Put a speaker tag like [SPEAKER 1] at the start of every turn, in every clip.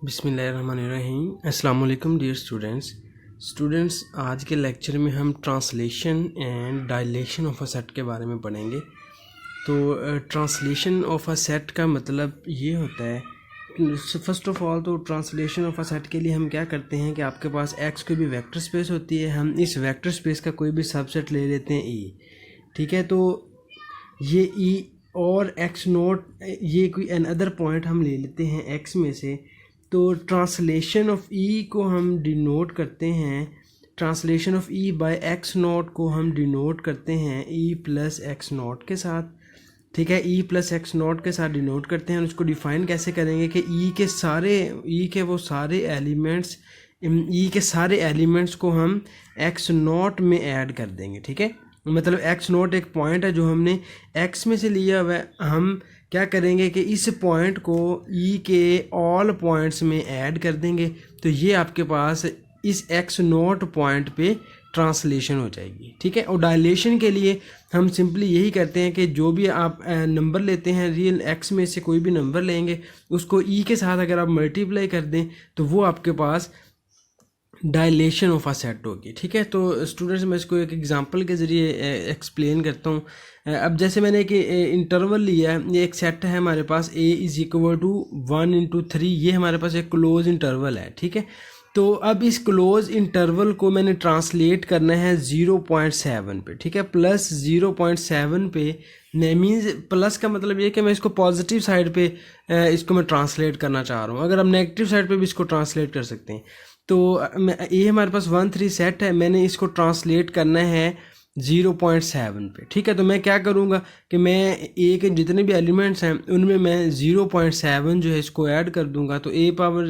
[SPEAKER 1] बिस्मिल्लाहिर्रहमानिर्रहीम। अस्सलाम वालेकुम डियर स्टूडेंट्स, आज के लेक्चर में हम translation and dilation of a set के बारे में पढ़ेंगे। तो ट्रांसलेशन ऑफ अ सेट का मतलब ये होता है, फर्स्ट ऑफ ऑल तो ट्रांसलेशन ऑफ अ सेट के लिए हम क्या करते हैं कि आपके पास एक्स कोई भी वेक्टर स्पेस होती है, हम इस वेक्टर स्पेस का कोई भी सबसेट ले लेते हैं ई। ठीक है, तो ये ई और एक्स नोट, ये कोई अनदर पॉइंट हम ले लेते हैं एक्स में से। तो ट्रांसलेशन ऑफ ई को हम डिनोट करते हैं, translation of E bye x note को हम डिनोट करते हैं ई प्लस एक्स नोट के साथ। ठीक है, ई प्लस एक्स नोट के साथ डिनोट करते हैं। उसको डिफ़ाइन कैसे करेंगे कि ई के सारे एलिमेंट्स को हम एक्स नोट में ऐड कर देंगे। ठीक है, मतलब एक्स नोट एक पॉइंट है जो हमने एक्स में से लिया हुआ है, हम क्या करेंगे कि इस पॉइंट को ई के ऑल पॉइंट्स में ऐड कर देंगे। तो ये आपके पास इस एक्स नोट पॉइंट पे ट्रांसलेशन हो जाएगी। ठीक है, और डायलेशन के लिए हम सिंपली यही करते हैं कि जो भी आप नंबर लेते हैं, रियल एक्स में से कोई भी नंबर लेंगे, उसको ई के साथ अगर आप मल्टीप्लाई कर दें तो वो आपके पास डायलेशन ऑफ अ सेट होगी। ठीक है, तो स्टूडेंट्स मैं इसको एक एग्जांपल के ज़रिए एक्सप्लेन करता हूँ। अब जैसे मैंने एक इंटरवल लिया है, ये एक सेट है हमारे पास a इज़ इक्वल टू 1/3, ये हमारे पास एक क्लोज इंटरवल है। ठीक है, तो अब इस क्लोज इंटरवल को मैंने ट्रांसलेट करना है 0.7 पे। ठीक है, प्लस 0.7 पे मीन्स प्लस का मतलब ये कि मैं इसको पॉजिटिव साइड पे इसको मैं ट्रांसलेट करना चाह रहा हूँ। अगर आप नेगेटिव साइड पे भी इसको ट्रांसलेट कर सकते हैं। तो ये हमारे पास 1/3 सेट है, मैंने इसको ट्रांसलेट करना है 0.7 पे। ठीक है, तो मैं क्या करूँगा कि मैं ए के जितने भी एलिमेंट्स हैं उनमें मैं 0.7 जो है इसको ऐड कर दूंगा, तो ए पावर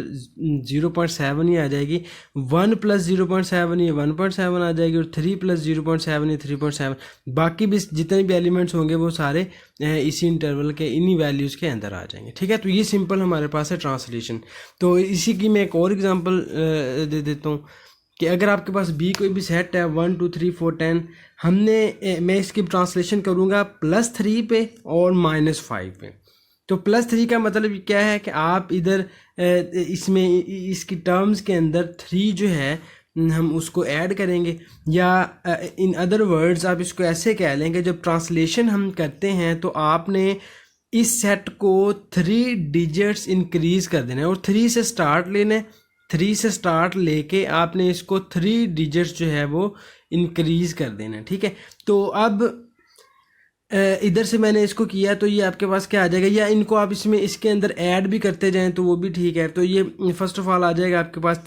[SPEAKER 1] 0.7 ही आ जाएगी। 1 प्लस 0.7 ये 1.7 आ जाएगी, और 3 प्लस 0.7 ये 3.7। बाकी भी जितने भी एलिमेंट्स होंगे वो सारे इसी इंटरवल के इन्हीं वैल्यूज़ के अंदर आ जाएंगे। ठीक है, तो ये सिंपल हमारे पास है ट्रांसलेशन। तो इसी की मैं एक और एग्जांपल दे देता हूँ कि अगर आपके पास बी कोई भी सेट है 1 2 3 4 10, मैं इसकी ट्रांसलेशन करूँगा +3 पे और -5 पे। तो +3 का मतलब क्या है कि आप इधर इसमें इसकी टर्म्स के अंदर 3 जो है हम उसको ऐड करेंगे, या इन अदर वर्ड्स आप इसको ऐसे कह लेंगे, जब ट्रांसलेशन हम करते हैं तो आपने इस सेट को 3 डिजिट्स इंक्रीज कर देना है, और 3 से स्टार्ट लेना है। 3 से स्टार्ट लेके आपने इसको 3 डिजिट्स जो है वो इंक्रीज कर देना है। ठीक है, तो अब इधर से मैंने इसको किया तो ये आपके पास क्या आ जाएगा, या इनको आप इसके अंदर ऐड भी करते जाएं तो वो भी ठीक है। तो ये फर्स्ट ऑफ ऑल आ जाएगा आपके पास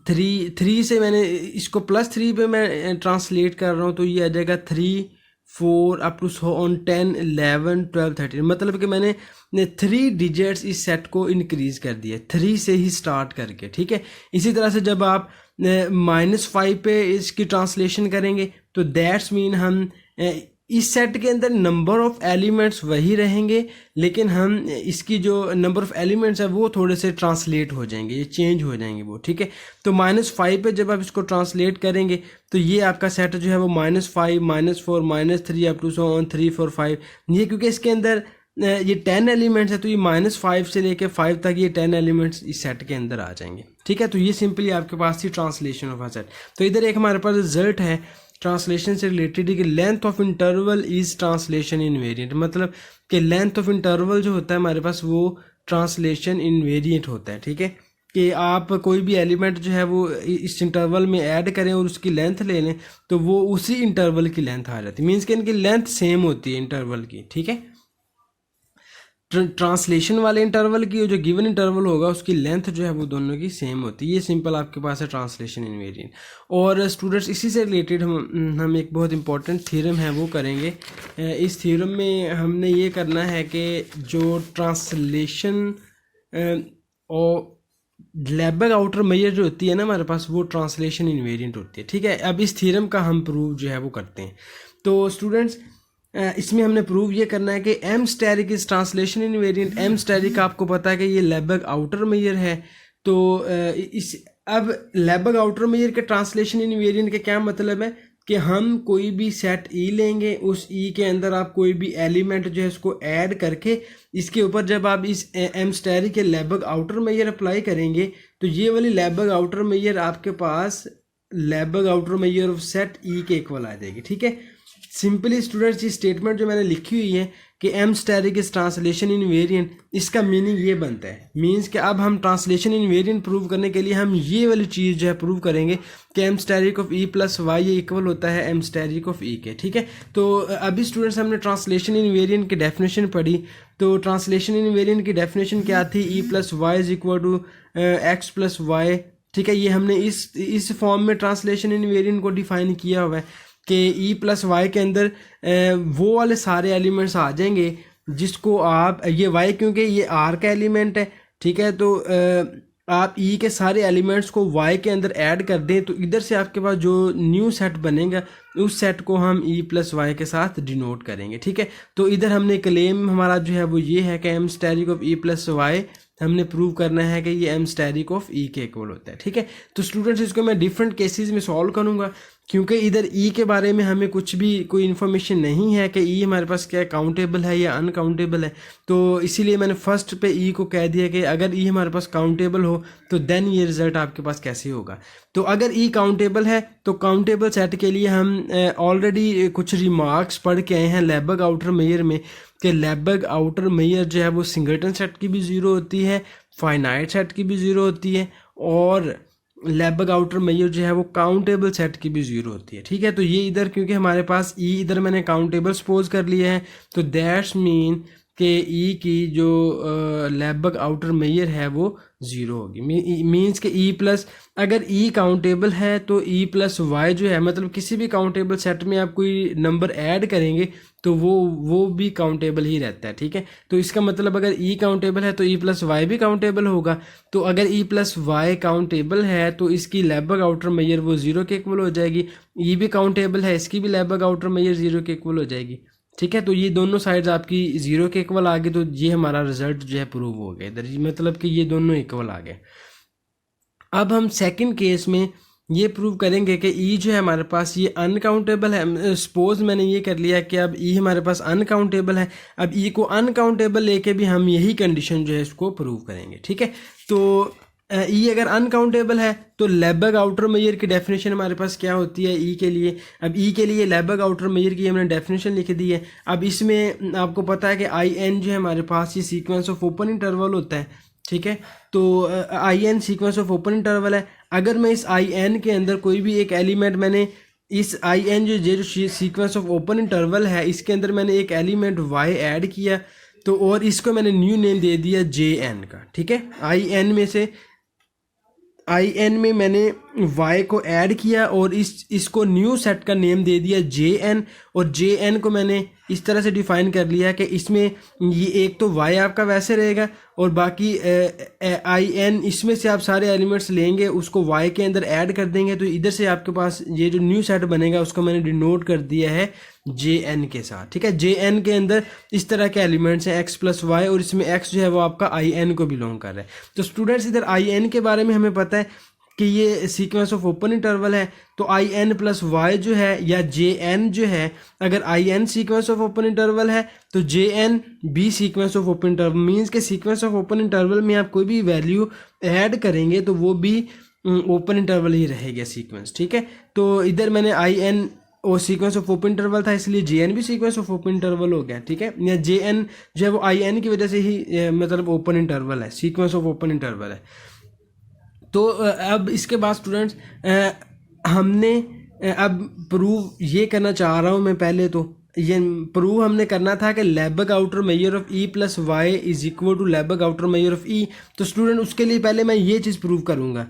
[SPEAKER 1] 3 से मैंने इसको +3 पे मैं ट्रांसलेट कर रहा हूँ, तो ये आ जाएगा 3 4 अप टू 10 11 12 13। मतलब कि मैंने 3 डिजिट्स इस सेट को इंक्रीज कर दिया 3 से ही स्टार्ट करके। ठीक है, इसी तरह से जब आप -5 पे इसकी ट्रांसलेशन करेंगे तो दैट्स मीन हम इस सेट के अंदर नंबर ऑफ एलिमेंट्स वही रहेंगे, लेकिन हम इसकी जो नंबर ऑफ एलिमेंट्स है वो थोड़े से ट्रांसलेट हो जाएंगे, ये चेंज हो जाएंगे वो। ठीक है, तो -5 पे जब आप इसको ट्रांसलेट करेंगे तो ये आपका सेट जो है वो -5 -4 -3 अप टू 3 4 5। ये क्योंकि इसके अंदर ये 10 एलिमेंट्स है, तो ये -5 से लेके 5 तक ये 10 एलिमेंट्स इस सेट के अंदर आ जाएंगे। ठीक है, तो ये सिंपली आपके पास थी ट्रांसलेशन ऑफ अ सेट। तो इधर एक हमारे पास रिजल्ट है ट्रांसलेशन से रिलेटेड कि length of interval is translation invariant. मतलब कि लेंथ ऑफ इंटरवल जो होता है हमारे पास वो ट्रांसलेशन इनवेरिएंट होता है। ठीक है, कि आप कोई भी एलिमेंट जो है वो इस इंटरवल में ऐड करें और उसकी लेंथ ले लें तो वो उसी इंटरवल की लेंथ आ जाती है, मीन्स कि इनकी लेंथ सेम होती है इंटरवल की। ठीक है, ट्रांसलेशन वाले इंटरवल की जो गिवन इंटरवल होगा उसकी लेंथ जो है वो दोनों की सेम होती है। ये सिंपल आपके पास है ट्रांसलेशन इनवेरिएंट। और स्टूडेंट्स इसी से रिलेटेड हम एक बहुत इंपॉर्टेंट थ्योरम है वो करेंगे। इस थ्योरम में हमने ये करना है कि जो ट्रांसलेशन और लैबग आउटर मेजर जो होती है ना हमारे पास, वो ट्रांसलेशन इनवेरिएंट होती है। ठीक है, अब इस थ्योरम का हम प्रूव जो है वो करते हैं। तो स्टूडेंट्स इसमें हमने प्रूव ये करना है कि M asterisk is translation invariant. M asterisk आपको पता है कि ये लैबग आउटर मेजर है। तो अब लैबग आउटर मेजर के ट्रांसलेशन इनवेरिएंट के क्या मतलब है कि हम कोई भी सेट ई लेंगे, उस ई के अंदर आप कोई भी एलिमेंट जो है उसको ऐड करके इसके ऊपर जब आप इस एम स्टेरिक के लेबग आउटर मेजर अप्लाई करेंगे तो ये वाली लेबग आउटर मेजर आपके पास Lebesgue outer measure of set E के इक्वल आ जाएगी। ठीक है, सिंपली स्टूडेंट्स ये स्टेटमेंट जो मैंने लिखी हुई है कि M asterisk is translation invariant, इसका मीनिंग ये बनता है, मीन्स कि अब हम ट्रांसलेशन इन वेरिएंट प्रूव करने के लिए हम ये वाली चीज़ जो है प्रूव करेंगे कि M asterisk of E plus Y ये इक्वल होता है एम स्टेरिक ऑफ ई के। ठीक है, तो अभी स्टूडेंट्स हमने ट्रांसलेशन इन वेरिएंट की डेफिनेशन पढ़ी। तो ट्रांसलेशन इन वेरिएंट की डेफिनेशन क्या थी, E plus Y is equal to X plus Y. ठीक है, ये हमने इस फॉर्म में ट्रांसलेशन इन वेरिएंट को डिफाइन किया हुआ है कि ई प्लस वाई के अंदर वो वाले सारे एलिमेंट्स आ जाएंगे जिसको आप ये वाई क्योंकि ये आर का एलिमेंट है। ठीक है, तो आप ई के सारे एलिमेंट्स को वाई के अंदर ऐड कर दें तो इधर से आपके पास जो न्यू सेट बनेगा उस सेट को हम ई प्लस वाई के साथ डिनोट करेंगे। ठीक है, तो इधर हमने क्लेम हमारा जो है वो ये है कि M asterisk of E plus Y हमने प्रूव करना है कि ये एम स्टेरिक ऑफ ई के इक्वल होता है। ठीक है, तो स्टूडेंट्स इसको मैं डिफरेंट केसेस में सॉल्व करूंगा क्योंकि इधर ई के बारे में हमें कुछ भी कोई इन्फॉर्मेशन नहीं है कि ई हमारे पास क्या काउंटेबल है या अनकाउंटेबल है, तो इसीलिए मैंने फर्स्ट पे ई को कह दिया कि अगर ई हमारे पास काउंटेबल हो तो देन ये रिजल्ट आपके पास कैसे होगा। तो अगर ई काउंटेबल है तो काउंटेबल सेट के लिए हम ऑलरेडी कुछ रिमार्क्स पढ़ के आए हैं लेबग आउटर मेजर में कि लेबग आउटर मेजर जो है वो सिंगलटन सेट की भी ज़ीरो होती है, फाइनाइट सेट की भी ज़ीरो होती है और लेबग आउटर मेजर जो है वो काउंटेबल सेट की भी ज़ीरो होती है। ठीक है, तो ये इधर क्योंकि हमारे पास ई इधर मैंने काउंटेबल सपोज कर लिया है तो दैट्स मीन कि ई की जो लेबग आउटर मेजर है वो ज़ीरो होगी। मीन्स कि ई प्लस अगर ई काउंटेबल है तो ई प्लस वाई जो है मतलब किसी भी काउंटेबल सेट में आप कोई नंबर ऐड करेंगे तो वो भी काउंटेबल ही रहता है। ठीक है, तो इसका मतलब अगर ई काउंटेबल है तो ई प्लस वाई भी काउंटेबल होगा। तो अगर ई प्लस वाई काउंटेबल है तो इसकी लेबग आउटर मेजर वो ज़ीरो के इक्वल हो जाएगी, ई भी काउंटेबल है इसकी भी लेबग आउटर मेजर ज़ीरो के इक्वल हो जाएगी। ठीक है, तो ये दोनों साइड्स आपकी ज़ीरो के इक्वल आ गए तो ये हमारा रिजल्ट जो है प्रूव हो गया इधर, मतलब कि ये दोनों इक्वल आ गए। अब हम सेकंड केस में ये प्रूव करेंगे कि ई जो है हमारे पास ये अनकाउंटेबल है। सपोज मैंने ये कर लिया कि अब ई हमारे पास अनकाउंटेबल है, अब ई को अनकाउंटेबल लेके भी हम यही कंडीशन जो है इसको प्रूव करेंगे। ठीक है, तो ई अगर अनकाउंटेबल है तो लेबग आउटर मेजर की डेफिनेशन हमारे पास क्या होती है ई के लिए। अब ई के लिए लेबग आउटर मेजर की हमने डेफिनेशन लिख दी है। अब इसमें आपको पता है कि आई एन जो है हमारे पास ये सीक्वेंस ऑफ ओपन इंटरवल होता है। ठीक है, तो I n sequence of open interval है। अगर मैं इस आई एन के अंदर कोई भी एक एलिमेंट मैंने इस आई एन जो सीक्वेंस ऑफ ओपन इंटरवल है इसके अंदर मैंने एक एलिमेंट वाई ऐड किया तो और इसको मैंने न्यू नेम दे दिया जे एन का। ठीक है, आई एन में से आई एन में मैंने y को ऐड किया और इसको न्यू सेट का नेम दे दिया जे एन और जे एन को मैंने इस तरह से डिफाइन कर लिया कि इसमें ये एक तो y आपका वैसे रहेगा और बाकी आई एन इसमें से आप सारे एलिमेंट्स लेंगे उसको y के अंदर ऐड कर देंगे तो इधर से आपके पास ये जो न्यू सेट बनेगा उसको मैंने डिनोट कर दिया है जे एन के साथ। ठीक है, जे एन के अंदर इस तरह के एलिमेंट्स हैं x प्लस वाई और इसमें x जो है वो आपका आई एन को बिलोंग कर रहा है। तो स्टूडेंट्स इधर आई एन के बारे में हमें पता है कि ये सीक्वेंस ऑफ ओपन इंटरवल है तो आई एन प्लस वाई जो है या जे एन जो है अगर I n sequence of open interval है तो J n be sequence of open interval means के सीक्वेंस ऑफ ओपन इंटरवल में आप कोई भी वैल्यू ऐड करेंगे तो वो भी ओपन इंटरवल ही रहेगा सीक्वेंस। ठीक है, तो इधर मैंने आई एन वो सीक्वेंस ऑफ ओपन इंटरवल था इसलिए जे एन भी सीक्वेंस ऑफ ओपन इंटरवल हो गया। ठीक है, या जे एन जो है वो आई एन की वजह से ही मतलब ओपन इंटरवल है, सीक्वेंस ऑफ ओपन इंटरवल है। तो अब इसके बाद स्टूडेंट्स हमने अब प्रूव ये करना चाह रहा हूँ मैं, पहले तो ये प्रूव हमने करना था कि Lebesgue outer measure of E plus Y is equal to Lebesgue outer measure of E. तो स्टूडेंट उसके लिए पहले मैं ये चीज़ प्रूव करूँगा।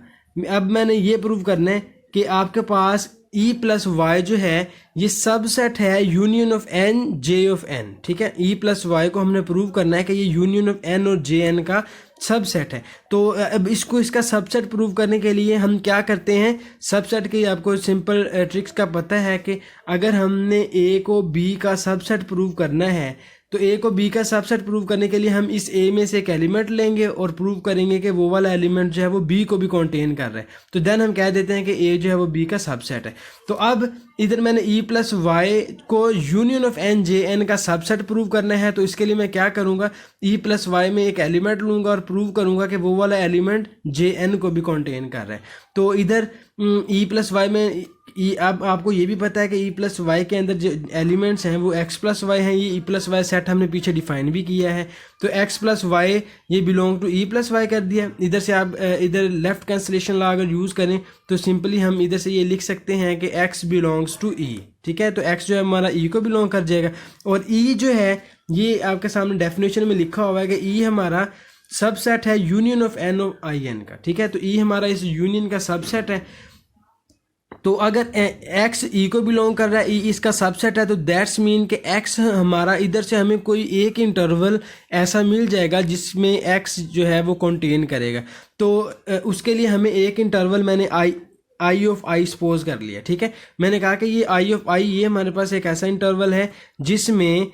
[SPEAKER 1] अब मैंने ये प्रूव करना है कि आपके पास ई प्लस वाई जो है ये सबसेट है union of n J of n. ठीक है, ई प्लस वाई को हमने प्रूव करना है कि ये यूनियन ऑफ एन और जे एन का सबसेट है। तो अब इसका सबसेट प्रूव करने के लिए हम क्या करते हैं, सबसेट की आपको सिंपल ट्रिक्स का पता है कि अगर हमने ए को बी का सबसेट प्रूव करना है तो ए को बी का सबसेट प्रूव करने के लिए हम इस ए में से एक एलिमेंट लेंगे और प्रूव करेंगे कि वो वाला एलिमेंट जो है वो बी को भी कंटेन कर रहा है। तो देन हम कह देते हैं कि ए जो है वो बी का सबसेट है। तो अब इधर मैंने ई प्लस वाई को union of n J n का सबसेट प्रूव करना है। तो इसके लिए मैं क्या करूँगा, ई प्लस वाई में एक एलिमेंट लूँगा और प्रूव करूँगा कि वो वाला एलिमेंट जे एन को भी कंटेन कर रहा है। तो इधर ई प्लस वाई में अब आपको ये भी पता है कि ई प्लस वाई के अंदर जो एलिमेंट्स हैं वो एक्स प्लस वाई हैं। ये ई प्लस वाई सेट हमने पीछे डिफाइन भी किया है। तो एक्स प्लस वाई ये belong to E plus Y कर दिया। इधर से आप इधर लेफ्ट कैंसलेशन लॉ अगर यूज़ करें तो सिंपली हम इधर से ये लिख सकते हैं कि एक्स बिलोंग्स टू ई। ठीक है, तो एक्स जो है हमारा ई को बिलोंग कर जाएगा। और ई जो है ये आपके सामने डेफिनेशन में लिखा हुआ है कि ई हमारा सबसेट है union of n of I n का। ठीक है, तो ई हमारा इस यूनियन का सबसेट है। तो अगर x ई को बिलोंग कर रहा है, ई इसका सबसेट है, तो दैट्स मीन कि x हमारा इधर से हमें कोई एक इंटरवल ऐसा मिल जाएगा जिसमें x जो है वो कंटेन करेगा। तो उसके लिए हमें एक इंटरवल मैंने आई ऑफ आई सपोज कर लिया। ठीक है, मैंने कहा कि ये आई ऑफ आई ये हमारे पास एक ऐसा इंटरवल है जिसमें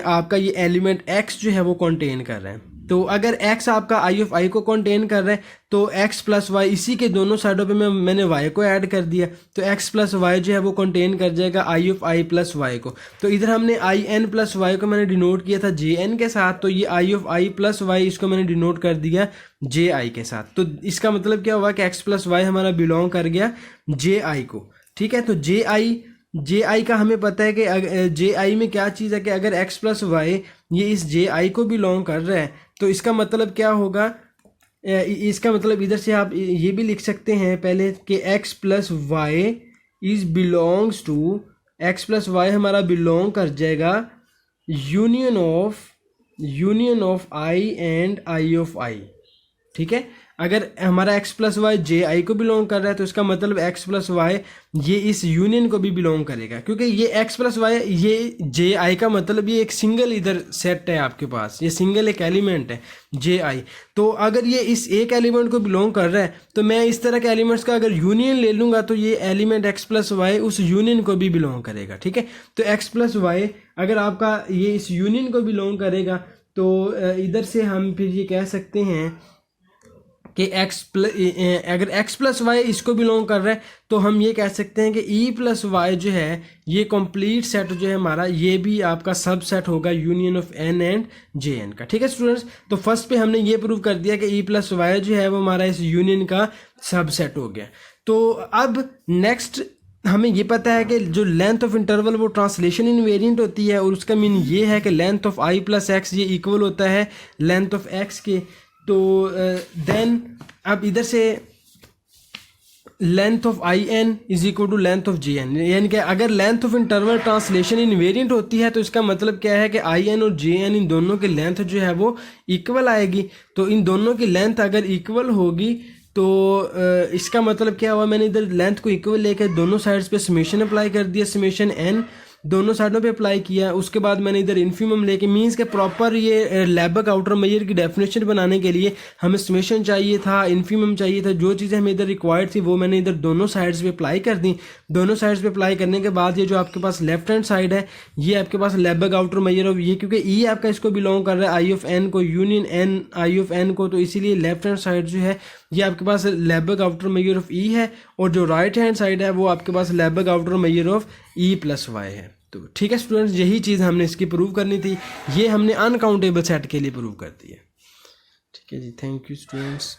[SPEAKER 1] आपका ये एलिमेंट x जो है वो कंटेन कर रहा है। तो अगर x आपका आई ऑफ आई को कंटेन कर रहा है तो x प्लस वाई, इसी के दोनों साइडों पे मैंने y को ऐड कर दिया, तो x प्लस वाई जो है वो कंटेन कर जाएगा आई ऑफ आई प्लस वाई को। तो इधर हमने आई एन प्लस वाई को मैंने डिनोट किया था जे एन के साथ, तो ये आई ऑफ आई प्लस वाई इसको मैंने डिनोट कर दिया जे आई के साथ। तो इसका मतलब क्या हुआ कि x प्लस वाई हमारा बिलोंग कर गया जे आई को। ठीक है, तो जे आई का हमें पता है कि जे आई में क्या चीज़ है कि अगर x प्लस वाई ये इस जे आई को बिलोंग कर रहा है तो इसका मतलब क्या होगा, इसका मतलब इधर से आप ये भी लिख सकते हैं पहले कि x plus Y is belongs to, x plus y हमारा बिलोंग कर जाएगा union of I and I of I. ठीक है, अगर हमारा x plus y J I को बिलोंग कर रहा है तो इसका मतलब x प्लस वाई ये इस यूनियन को भी बिलोंग करेगा, क्योंकि ये x प्लस वाई ये जे आई का मतलब ये एक सिंगल इधर सेट है आपके पास, ये सिंगल एक एलिमेंट है जे आई। तो अगर ये इस एक एलिमेंट को बिलोंग कर रहा है तो मैं इस तरह के एलिमेंट्स का अगर यूनियन ले लूँगा तो ये एलिमेंट x प्लस वाई उस यूनियन को भी बिलोंग करेगा। ठीक है, तो x प्लस वाई अगर आपका ये इस यूनियन को बिलोंग करेगा तो इधर से हम फिर ये कह सकते हैं कि अगर x प्लस वाई इसको बिलोंग कर रहा है तो हम ये कह सकते हैं कि e प्लस वाई जो है ये कंप्लीट सेट जो है हमारा ये भी आपका सब सेट होगा union of n and J n का। ठीक है स्टूडेंट्स, तो फर्स्ट पे हमने ये प्रूव कर दिया कि e प्लस वाई जो है वो हमारा इस यूनियन का सब सेट हो गया। तो अब नेक्स्ट हमें ये पता है कि जो लेंथ ऑफ इंटरवल वो ट्रांसलेशन इनवेरिएंट होती है और उसका मीन ये है कि length of I plus x ये इक्वल होता है लेंथ ऑफ एक्स के। तो देन अब इधर से length of I n is equal to length of J n, यानी कि अगर length of interval translation invariant होती है तो इसका मतलब क्या है कि आई एन और जे एन इन दोनों की लेंथ जो है वो इक्वल आएगी। तो इन दोनों की लेंथ अगर इक्वल होगी तो इसका मतलब क्या हुआ, मैंने इधर लेंथ को इक्वल लेकर दोनों साइड्स पे समेशन अप्लाई कर दिया, समेशन एन दोनों साइडों पे अप्लाई किया। उसके बाद मैंने इधर इन्फीमम लेके मींस के प्रॉपर ये लेबक आउटर मेजर की डेफिनेशन बनाने के लिए हमें समेशन चाहिए था, इन्फीमम चाहिए था, जो चीज़ें हमें इधर रिक्वायर्ड थी वो मैंने इधर दोनों साइड्स पे अप्लाई कर दी। दोनों साइड्स पे अप्लाई करने के बाद ये जो आपके पास लेफ्ट हैंड साइड है ये आपके पास लेबक आउटर मेजर ऑफ ये, क्योंकि ई आपका इसको बिलोंग कर रहा है आई ऑफ एन को union n I of n को, तो इसीलिए लेफ्ट हैंड साइड जो है ये आपके पास लेबक आउटर मेजर ऑफ ई है और जो राइट हैंड साइड है वो आपके पास Lebesgue outer measure of E plus Y है। तो ठीक है स्टूडेंट्स, यही चीज़ हमने इसकी प्रूव करनी थी, ये हमने अनकाउंटेबल सेट के लिए प्रूव कर दी है। ठीक है जी, थैंक यू स्टूडेंट्स।